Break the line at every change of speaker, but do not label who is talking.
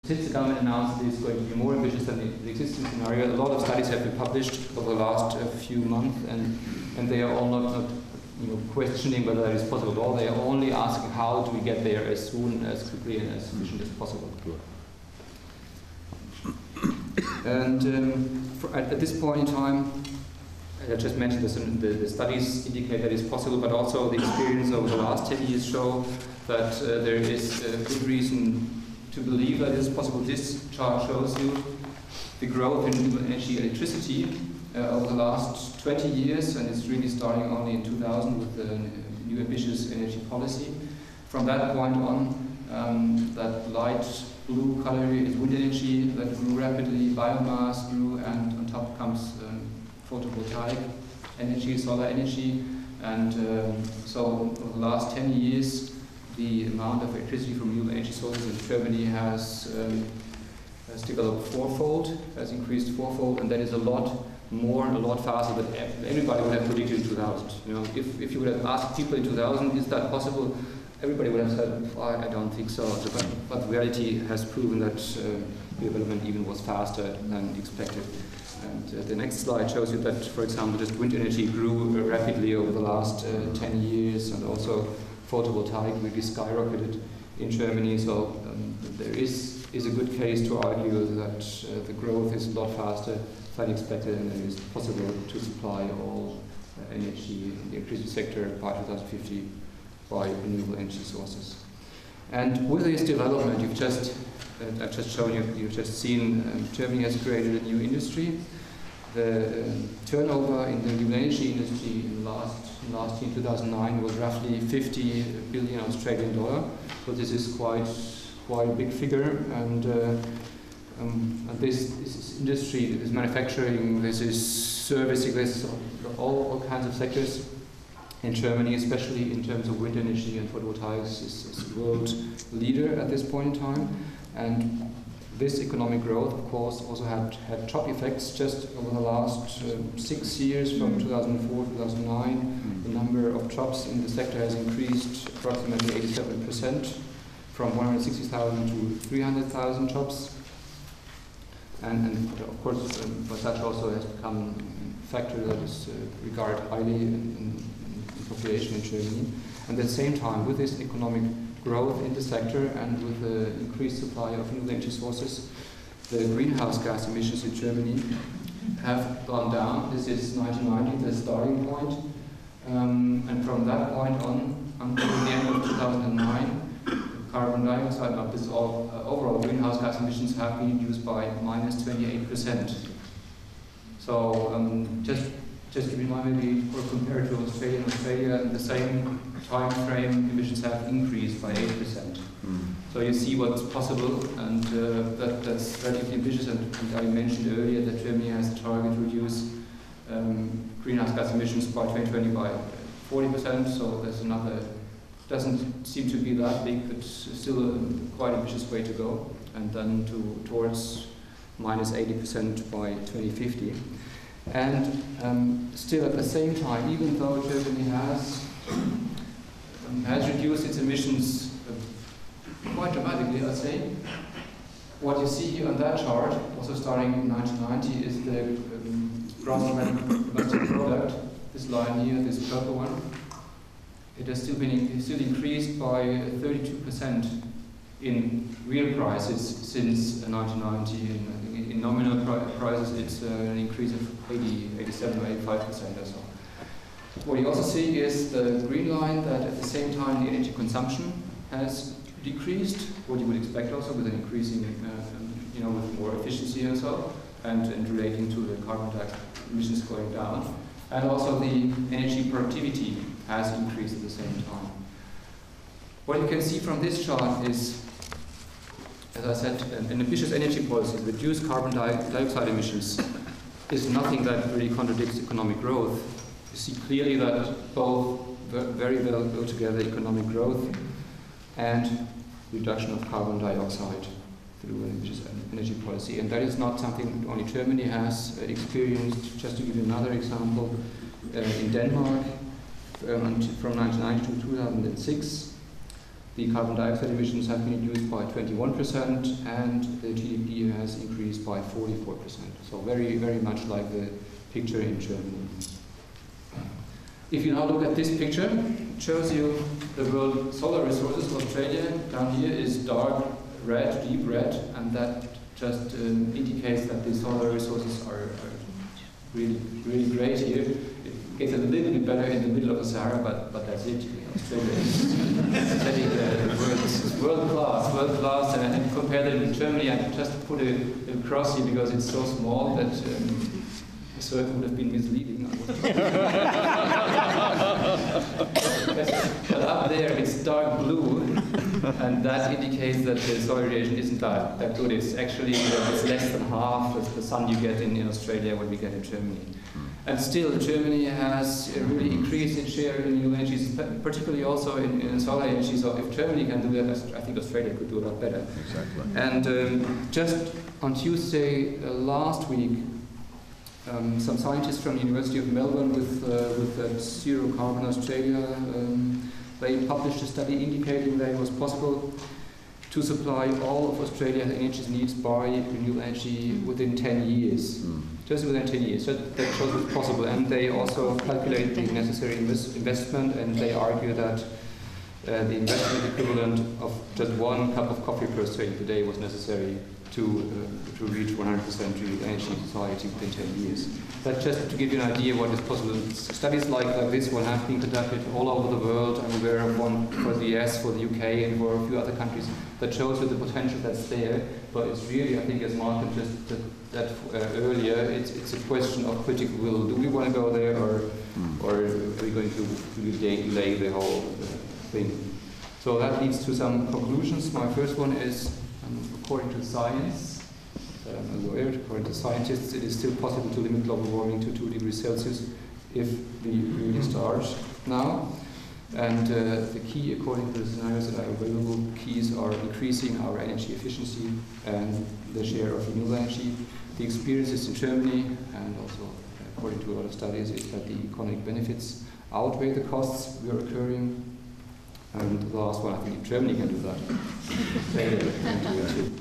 Since the government announced it is going to be more ambitious than the existing scenario, a lot of studies have been published over the last few months, and they are all not questioning whether that is possible at all. They are only asking how do we get there as soon, as quickly, and as efficient as possible. And at this point in time, I just mentioned this, the studies indicate that it's possible, but also the experience over the last 10 years show that there is a good reason to believe that it is possible. This chart shows you the growth in renewable energy electricity over the last 20 years, and it's really starting only in 2000 with the new ambitious energy policy. From that point on, that light blue color is wind energy that grew rapidly, biomass grew, and on top comes photovoltaic energy, solar energy, and so over the last 10 years the amount of electricity from renewable energy sources in Germany has developed fourfold, has increased fourfold, and that is a lot more and a lot faster than everybody would have predicted in 2000. If you would have asked people in 2000, is that possible? Everybody would have said, oh, I don't think so. But reality has proven that the development even was faster than expected. And the next slide shows you that, for example, just wind energy grew rapidly over the last 10 years, and also photovoltaic really skyrocketed in Germany. So there is a good case to argue that the growth is a lot faster than expected, and it is possible to supply all energy in the electricity sector by 2050 by renewable energy sources. And with this development, I've just shown you, you've just seen Germany has created a new industry. The turnover in the renewable energy industry in last year, 2009, was roughly 50 billion Australian dollar. So this is quite a big figure. And this is industry, this is manufacturing, this is servicing, this is all kinds of sectors in Germany, especially in terms of wind energy and photovoltaics, is the world leader at this point in time. And this economic growth, of course, also had job effects. Just over the last 6 years, from 2004 to 2009, the number of jobs in the sector has increased approximately 87%, from 160,000 to 300,000 jobs. And of course, but that also has become a factor that is regarded highly in population in Germany. And at the same time, with this economic growth in the sector and with the increased supply of renewable energy sources, the greenhouse gas emissions in Germany have gone down. This is 1990, the starting point. And from that point on, until the end of 2009, carbon dioxide, not this all, overall greenhouse gas emissions have been reduced by minus 28%. So just to remind maybe, or compared to Australia, in the same time frame, emissions have increased by 8%. So you see what's possible, and that's relatively ambitious. And I mentioned earlier that Germany has a target to reduce greenhouse gas emissions by 2020 by 40%. So there's another. Doesn't seem to be that big, but still a quite ambitious way to go. And then towards minus 80% by 2050. And still at the same time, even though Germany has reduced its emissions quite dramatically, I'd say, what you see here on that chart, also starting in 1990, is the gross domestic product. This line here, this purple one, it has still increased by 32% in real prices since 1990. In nominal prices, it's an increase of 87 or 85% or so. What you also see is the green line, that at the same time the energy consumption has decreased, what you would expect also with an increasing, with more efficiency and so, and relating to the carbon dioxide emissions going down. And also the energy productivity has increased at the same time. What you can see from this chart is, as I said, an ambitious energy policy, reduce carbon dioxide emissions, is nothing that really contradicts economic growth. You see clearly that both very well go together, economic growth and reduction of carbon dioxide through an ambitious energy policy. And that is not something only Germany has experienced. Just to give you another example, in Denmark, from 1990 to 2006, the carbon dioxide emissions have been reduced by 21%, and by 44%. So very, very much like the picture in Germany. If you now look at this picture, it shows you the world solar resources of Australia. Down here is dark red, deep red, and that just indicates that the solar resources are really, really great here. It gets a little bit better in the middle of the Sahara, but that's it. Australia is setting the world class, and compare that with Germany. I just put a cross here because it's so small that the circle would have been misleading. But up there it's dark blue, and that indicates that the solar radiation isn't that good. It's actually it's less than half of the sun you get in Australia what we get in Germany. And still, Germany has really increased its share in renewable energies, particularly also in solar energy. So if Germany can do that, I think Australia could do a lot better.
Exactly.
And just on Tuesday last week, some scientists from the University of Melbourne with Zero Carbon Australia, they published a study indicating that it was possible to supply all of Australia's energy needs by renewable energy within 10 years. Just within 10 years. So that shows it's possible. And they also calculate the necessary investment, and they argue that the investment equivalent of just 1 cup of coffee per Australian per day was necessary to reach 100% renewable energy society within 10 years. That's just to give you an idea what is possible. Studies like this one have been conducted all over the world. I'm aware of one for the US, for the UK, and for a few other countries that shows you the potential that's there. But it's really, I think, as Martin just said earlier, it's a question of political will. Do we want to go there, or are we going to delay the whole thing? So that leads to some conclusions. My first one is, according to science, I'm a lawyer, according to scientists, it is still possible to limit global warming to 2 degrees Celsius if we really start now. And the key, according to the scenarios that are available, keys are increasing our energy efficiency and the share of renewable energy. The experiences in Germany, and also according to a lot of studies, is that the economic benefits outweigh the costs we are incurring. And the last one, I think Germany can do that. They can do it too.